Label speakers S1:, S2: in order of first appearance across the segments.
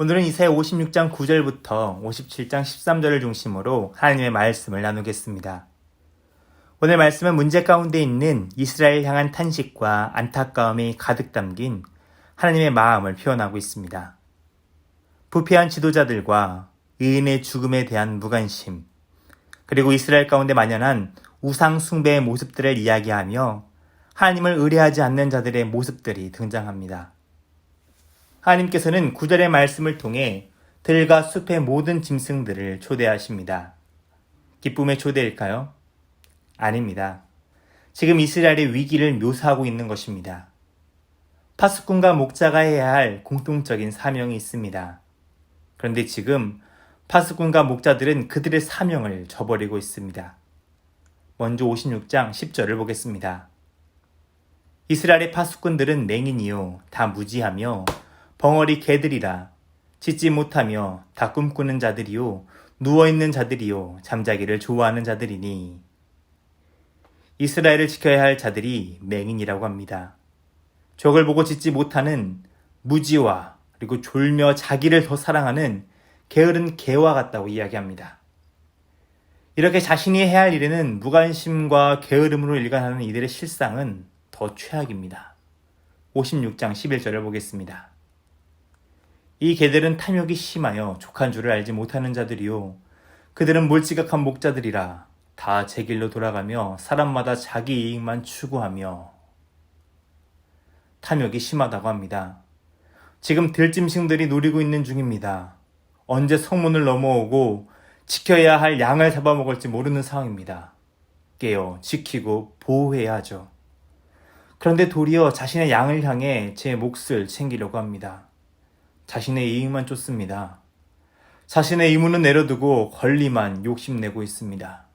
S1: 오늘은 이사야 56장 9절부터 57장 13절을 중심으로 하나님의 말씀을 나누겠습니다. 오늘 말씀은 문제 가운데 있는 이스라엘 향한 탄식과 안타까움이 가득 담긴 하나님의 마음을 표현하고 있습니다. 부패한 지도자들과 의인의 죽음에 대한 무관심, 그리고 이스라엘 가운데 만연한 우상 숭배의 모습들을 이야기하며 하나님을 의뢰하지 않는 자들의 모습들이 등장합니다. 하나님께서는 9절의 말씀을 통해 들과 숲의 모든 짐승들을 초대하십니다. 기쁨의 초대일까요? 아닙니다. 지금 이스라엘의 위기를 묘사하고 있는 것입니다. 파수꾼과 목자가 해야 할 공통적인 사명이 있습니다. 그런데 지금 파수꾼과 목자들은 그들의 사명을 저버리고 있습니다. 먼저 56장 10절을 보겠습니다. 이스라엘의 파수꾼들은 맹인이요 다 무지하며 벙어리 개들이라 짖지 못하며 다 꿈꾸는 자들이요 누워있는 자들이요 잠자기를 좋아하는 자들이니. 이스라엘을 지켜야 할 자들이 맹인이라고 합니다. 적을 보고 짖지 못하는 무지와 그리고 졸며 자기를 더 사랑하는 게으른 개와 같다고 이야기합니다. 이렇게 자신이 해야 할 일에는 무관심과 게으름으로 일관하는 이들의 실상은 더 최악입니다. 56장 11절을 보겠습니다. 이 개들은 탐욕이 심하여 족한 줄을 알지 못하는 자들이요 그들은 몰지각한 목자들이라 다 제 길로 돌아가며 사람마다 자기 이익만 추구하며. 탐욕이 심하다고 합니다. 지금 들짐승들이 노리고 있는 중입니다. 언제 성문을 넘어오고 지켜야 할 양을 잡아먹을지 모르는 상황입니다. 깨어 지키고 보호해야 하죠. 그런데 도리어 자신의 양을 향해 제 몫을 챙기려고 합니다. 자신의 이익만 쫓습니다. 자신의 의무는 내려두고 권리만 욕심내고 있습니다.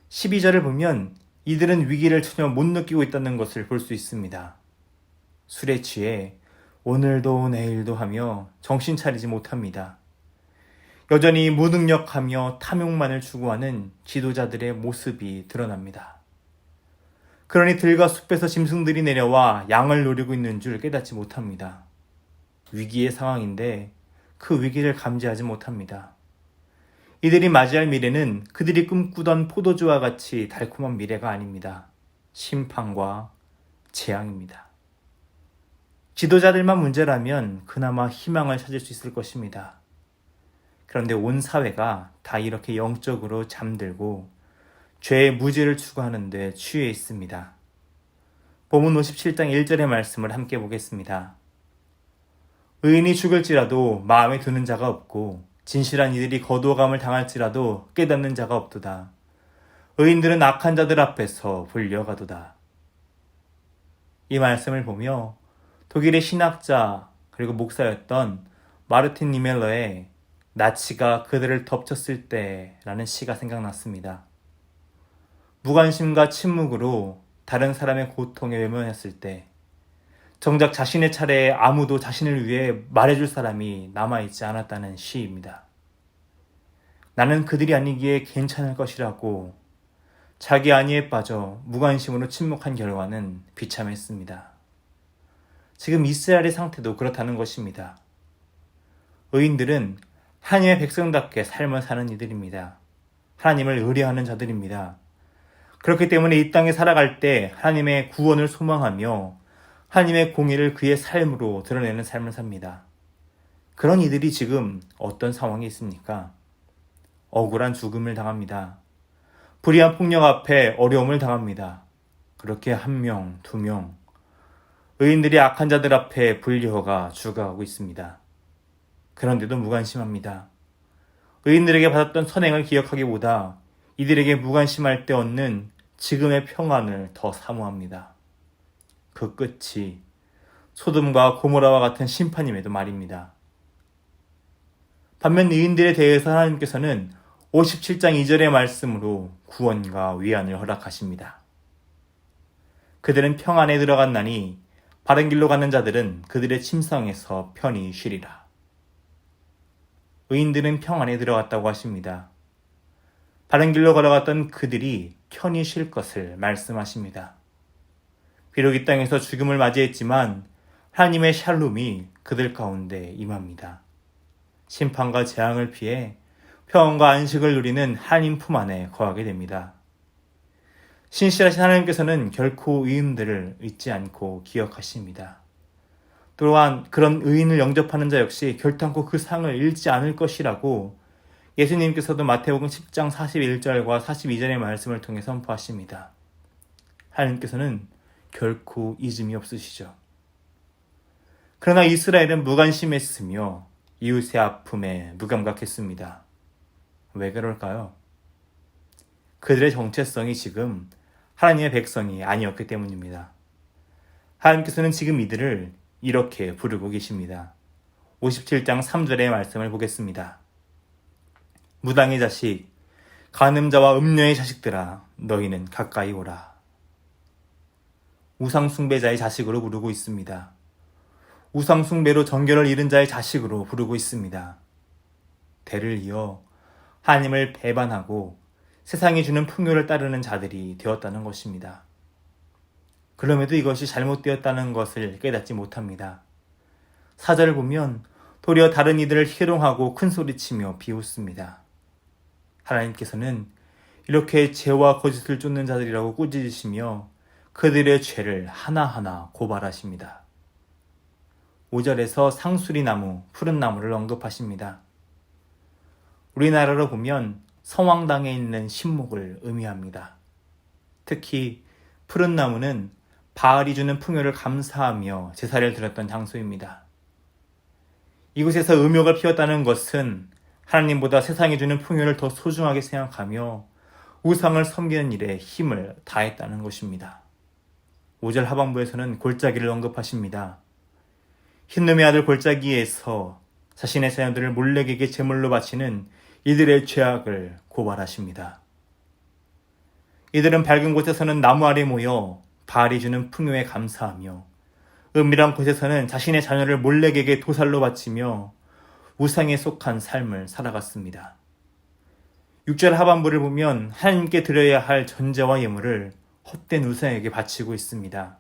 S1: 12절을 보면 이들은 위기를 전혀 못 느끼고 있다는 것을 볼 수 있습니다. 술에 취해 오늘도 내일도 하며 정신 차리지 못합니다. 여전히 무능력하며 탐욕만을 추구하는 지도자들의 모습이 드러납니다. 그러니 들과 숲에서 짐승들이 내려와 양을 노리고 있는 줄 깨닫지 못합니다. 위기의 상황인데 그 위기를 감지하지 못합니다. 이들이 맞이할 미래는 그들이 꿈꾸던 포도주와 같이 달콤한 미래가 아닙니다. 심판과 재앙입니다. 지도자들만 문제라면 그나마 희망을 찾을 수 있을 것입니다. 그런데 온 사회가 다 이렇게 영적으로 잠들고 죄의 무지를 추구하는 데 취해 있습니다. 본문 57장 1절의 말씀을 함께 보겠습니다. 의인이 죽을지라도 마음에 두는 자가 없고 진실한 이들이 거두어감을 당할지라도 깨닫는 자가 없도다. 의인들은 악한 자들 앞에서 불려가도다. 이 말씀을 보며 독일의 신학자 그리고 목사였던 마르틴 니멜러의 나치가 그들을 덮쳤을 때라는 시가 생각났습니다. 무관심과 침묵으로 다른 사람의 고통에 외면했을 때 정작 자신의 차례에 아무도 자신을 위해 말해줄 사람이 남아있지 않았다는 시입니다. 나는 그들이 아니기에 괜찮을 것이라고 자기 안위에 빠져 무관심으로 침묵한 결과는 비참했습니다. 지금 이스라엘의 상태도 그렇다는 것입니다. 의인들은 하나님의 백성답게 삶을 사는 이들입니다. 하나님을 의뢰하는 자들입니다. 그렇기 때문에 이 땅에 살아갈 때 하나님의 구원을 소망하며 하나님의 공의를 그의 삶으로 드러내는 삶을 삽니다. 그런 이들이 지금 어떤 상황에 있습니까? 억울한 죽음을 당합니다. 불의한 폭력 앞에 어려움을 당합니다. 그렇게 한 명, 두 명, 의인들이 악한 자들 앞에 불리어가 죽어가고 있습니다. 그런데도 무관심합니다. 의인들에게 받았던 선행을 기억하기보다 이들에게 무관심할 때 얻는 지금의 평안을 더 사모합니다. 그 끝이 소돔과 고모라와 같은 심판임에도 말입니다. 반면 의인들에 대해서 하나님께서는 57장 2절의 말씀으로 구원과 위안을 허락하십니다. 그들은 평안에 들어갔나니 바른 길로 가는 자들은 그들의 침상에서 편히 쉬리라. 의인들은 평안에 들어갔다고 하십니다. 바른 길로 걸어갔던 그들이 편히 쉴 것을 말씀하십니다. 비록 이 땅에서 죽음을 맞이했지만 하나님의 샬롬이 그들 가운데 임합니다. 심판과 재앙을 피해 평안과 안식을 누리는 하나님 품 안에 거하게 됩니다. 신실하신 하나님께서는 결코 의인들을 잊지 않고 기억하십니다. 또한 그런 의인을 영접하는 자 역시 결단코 그 상을 잃지 않을 것이라고 예수님께서도 마태복음 10장 41절과 42절의 말씀을 통해 선포하십니다. 하나님께서는 결코 잊음이 없으시죠. 그러나 이스라엘은 무관심했으며 이웃의 아픔에 무감각했습니다. 왜 그럴까요? 그들의 정체성이 지금 하나님의 백성이 아니었기 때문입니다. 하나님께서는 지금 이들을 이렇게 부르고 계십니다. 57장 3절의 말씀을 보겠습니다. 무당의 자식, 간음자와 음녀의 자식들아, 너희는 가까이 오라. 우상숭배자의 자식으로 부르고 있습니다. 우상숭배로 정결을 잃은 자의 자식으로 부르고 있습니다. 대를 이어 하나님을 배반하고 세상이 주는 풍요를 따르는 자들이 되었다는 것입니다. 그럼에도 이것이 잘못되었다는 것을 깨닫지 못합니다. 4절을 보면 도리어 다른 이들을 희롱하고 큰소리치며 비웃습니다. 하나님께서는 이렇게 죄와 거짓을 쫓는 자들이라고 꾸짖으시며 그들의 죄를 하나하나 고발하십니다. 5절에서 상수리나무, 푸른 나무를 언급하십니다. 우리나라로 보면 성황당에 있는 신목을 의미합니다. 특히 푸른 나무는 바알이 주는 풍요를 감사하며 제사를 드렸던 장소입니다. 이곳에서 음욕을 피웠다는 것은 하나님보다 세상이 주는 풍요를 더 소중하게 생각하며 우상을 섬기는 일에 힘을 다했다는 것입니다. 5절 하반부에서는 골짜기를 언급하십니다. 흰놈의 아들 골짜기에서 자신의 자녀들을 몰렉에게 제물로 바치는 이들의 죄악을 고발하십니다. 이들은 밝은 곳에서는 나무 아래 모여 바알이 주는 풍요에 감사하며 은밀한 곳에서는 자신의 자녀를 몰렉에게 도살로 바치며 우상에 속한 삶을 살아갔습니다. 6절 하반부를 보면 하나님께 드려야 할 전제와 예물을 헛된 우상에게 바치고 있습니다.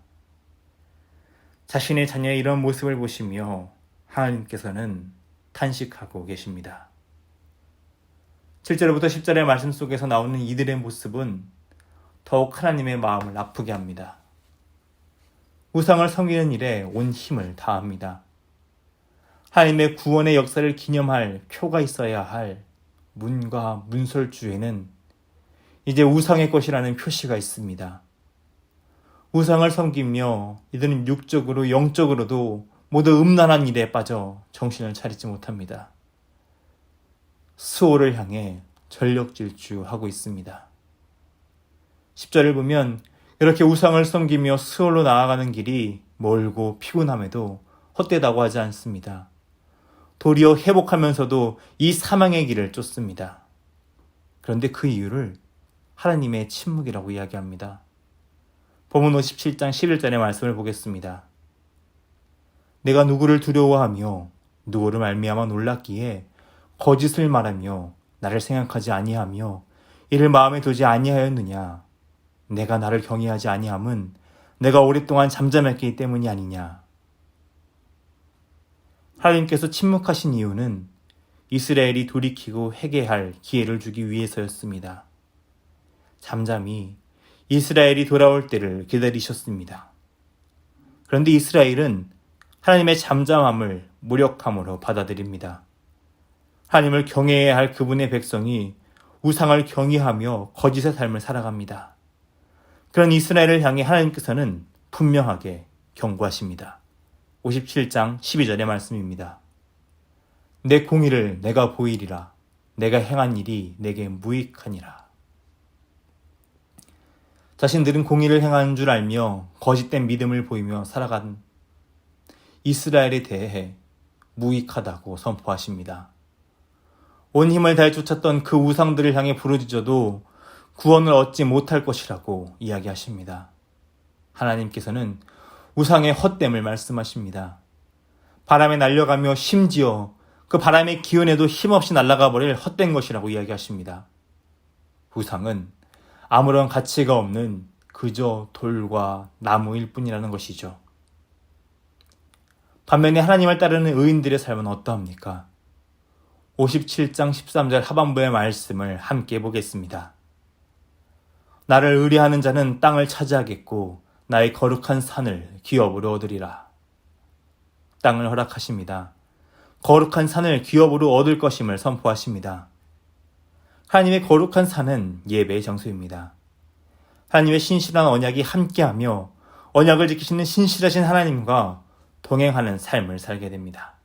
S1: 자신의 자녀의 이런 모습을 보시며 하나님께서는 탄식하고 계십니다. 7절부터 10절의 말씀 속에서 나오는 이들의 모습은 더욱 하나님의 마음을 아프게 합니다. 우상을 섬기는 일에 온 힘을 다합니다. 하나님의 구원의 역사를 기념할 표가 있어야 할 문과 문설주에는 이제 우상의 것이라는 표시가 있습니다. 우상을 섬기며 이들은 육적으로 영적으로도 모두 음란한 일에 빠져 정신을 차리지 못합니다. 수호를 향해 전력 질주하고 있습니다. 10절을 보면 이렇게 우상을 섬기며 수월로 나아가는 길이 멀고 피곤함에도 헛되다고 하지 않습니다. 도리어 회복하면서도 이 사망의 길을 쫓습니다. 그런데 그 이유를 하나님의 침묵이라고 이야기합니다. 본문 57장 11절의 말씀을 보겠습니다. 내가 누구를 두려워하며 누구를 말미암아 놀랐기에 거짓을 말하며 나를 생각하지 아니하며 이를 마음에 두지 아니하였느냐. 내가 나를 경외하지 아니함은 내가 오랫동안 잠잠했기 때문이 아니냐. 하나님께서 침묵하신 이유는 이스라엘이 돌이키고 회개할 기회를 주기 위해서였습니다. 잠잠히 이스라엘이 돌아올 때를 기다리셨습니다. 그런데 이스라엘은 하나님의 잠잠함을 무력함으로 받아들입니다. 하나님을 경외해야 할 그분의 백성이 우상을 경외하며 거짓의 삶을 살아갑니다. 그런 이스라엘을 향해 하나님께서는 분명하게 경고하십니다. 57장 12절의 말씀입니다. 내 공의를 내가 보이리라. 내가 행한 일이 내게 무익하니라. 자신들은 공의를 행하는 줄 알며 거짓된 믿음을 보이며 살아간 이스라엘에 대해 무익하다고 선포하십니다. 온 힘을 다해 쫓았던 그 우상들을 향해 부르짖어도 구원을 얻지 못할 것이라고 이야기하십니다. 하나님께서는 우상의 헛됨을 말씀하십니다. 바람에 날려가며 심지어 그 바람의 기운에도 힘없이 날아가 버릴 헛된 것이라고 이야기하십니다. 우상은 아무런 가치가 없는 그저 돌과 나무일 뿐이라는 것이죠. 반면에 하나님을 따르는 의인들의 삶은 어떠합니까? 57장 13절 하반부의 말씀을 함께 보겠습니다. 나를 의뢰하는 자는 땅을 차지하겠고 나의 거룩한 산을 기업으로 얻으리라. 땅을 허락하십니다. 거룩한 산을 기업으로 얻을 것임을 선포하십니다. 하나님의 거룩한 산은 예배의 장소입니다. 하나님의 신실한 언약이 함께하며 언약을 지키시는 신실하신 하나님과 동행하는 삶을 살게 됩니다.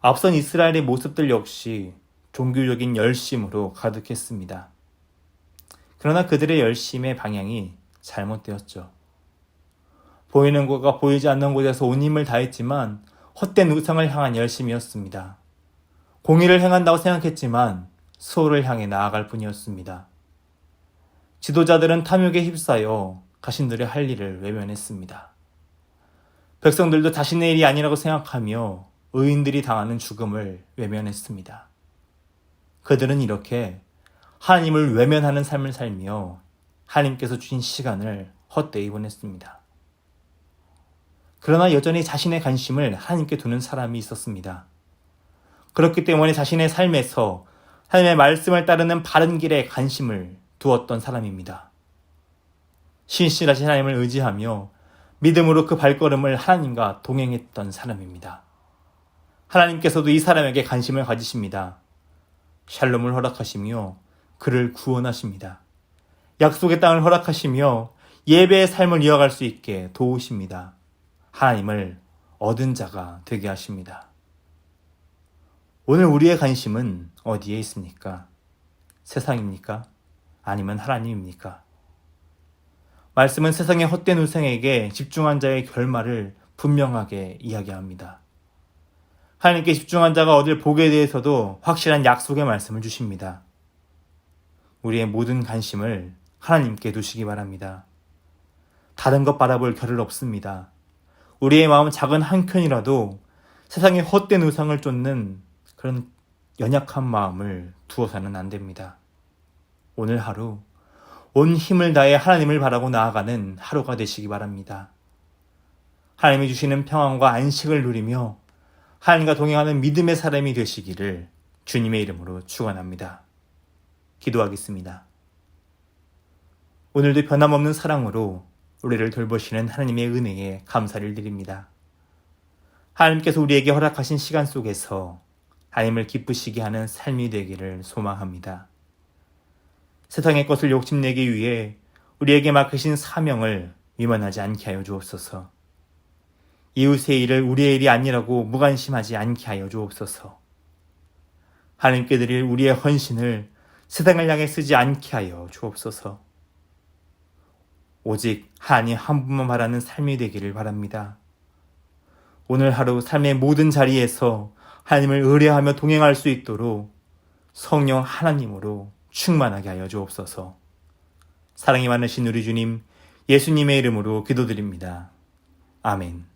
S1: 앞선 이스라엘의 모습들 역시 종교적인 열심으로 가득했습니다. 그러나 그들의 열심의 방향이 잘못되었죠. 보이는 곳과 보이지 않는 곳에서 온 힘을 다했지만 헛된 우상을 향한 열심이었습니다. 공의를 행한다고 생각했지만 수호를 향해 나아갈 뿐이었습니다. 지도자들은 탐욕에 휩싸여 자신들의 할 일을 외면했습니다. 백성들도 자신의 일이 아니라고 생각하며 의인들이 당하는 죽음을 외면했습니다. 그들은 이렇게 하나님을 외면하는 삶을 살며 하나님께서 주신 시간을 헛되이 보냈습니다. 그러나 여전히 자신의 관심을 하나님께 두는 사람이 있었습니다. 그렇기 때문에 자신의 삶에서 하나님의 말씀을 따르는 바른 길에 관심을 두었던 사람입니다. 신실하신 하나님을 의지하며 믿음으로 그 발걸음을 하나님과 동행했던 사람입니다. 하나님께서도 이 사람에게 관심을 가지십니다. 샬롬을 허락하시며 그를 구원하십니다. 약속의 땅을 허락하시며 예배의 삶을 이어갈 수 있게 도우십니다. 하나님을 얻은 자가 되게 하십니다. 오늘 우리의 관심은 어디에 있습니까? 세상입니까? 아니면 하나님입니까? 말씀은 세상의 헛된 우상에게 집중한 자의 결말을 분명하게 이야기합니다. 하나님께 집중한 자가 얻을 복에 대해서도 확실한 약속의 말씀을 주십니다. 우리의 모든 관심을 하나님께 두시기 바랍니다. 다른 것 바라볼 겨를 없습니다. 우리의 마음 작은 한 켠이라도 세상의 헛된 우상을 쫓는 그런 연약한 마음을 두어서는 안 됩니다. 오늘 하루 온 힘을 다해 하나님을 바라고 나아가는 하루가 되시기 바랍니다. 하나님이 주시는 평안과 안식을 누리며 하나님과 동행하는 믿음의 사람이 되시기를 주님의 이름으로 축원합니다. 기도하겠습니다. 오늘도 변함없는 사랑으로 우리를 돌보시는 하나님의 은혜에 감사를 드립니다. 하나님께서 우리에게 허락하신 시간 속에서 하나님을 기쁘시게 하는 삶이 되기를 소망합니다. 세상의 것을 욕심내기 위해 우리에게 맡기신 사명을 위반하지 않게 하여 주옵소서. 이웃의 일을 우리의 일이 아니라고 무관심하지 않게 하여 주옵소서. 하나님께 드릴 우리의 헌신을 세상을 향해 쓰지 않게 하여 주옵소서. 오직 하나님 한 분만 바라는 삶이 되기를 바랍니다. 오늘 하루 삶의 모든 자리에서 하나님을 의뢰하며 동행할 수 있도록 성령 하나님으로 충만하게 하여 주옵소서. 사랑이 많으신 우리 주님, 예수님의 이름으로 기도드립니다. 아멘.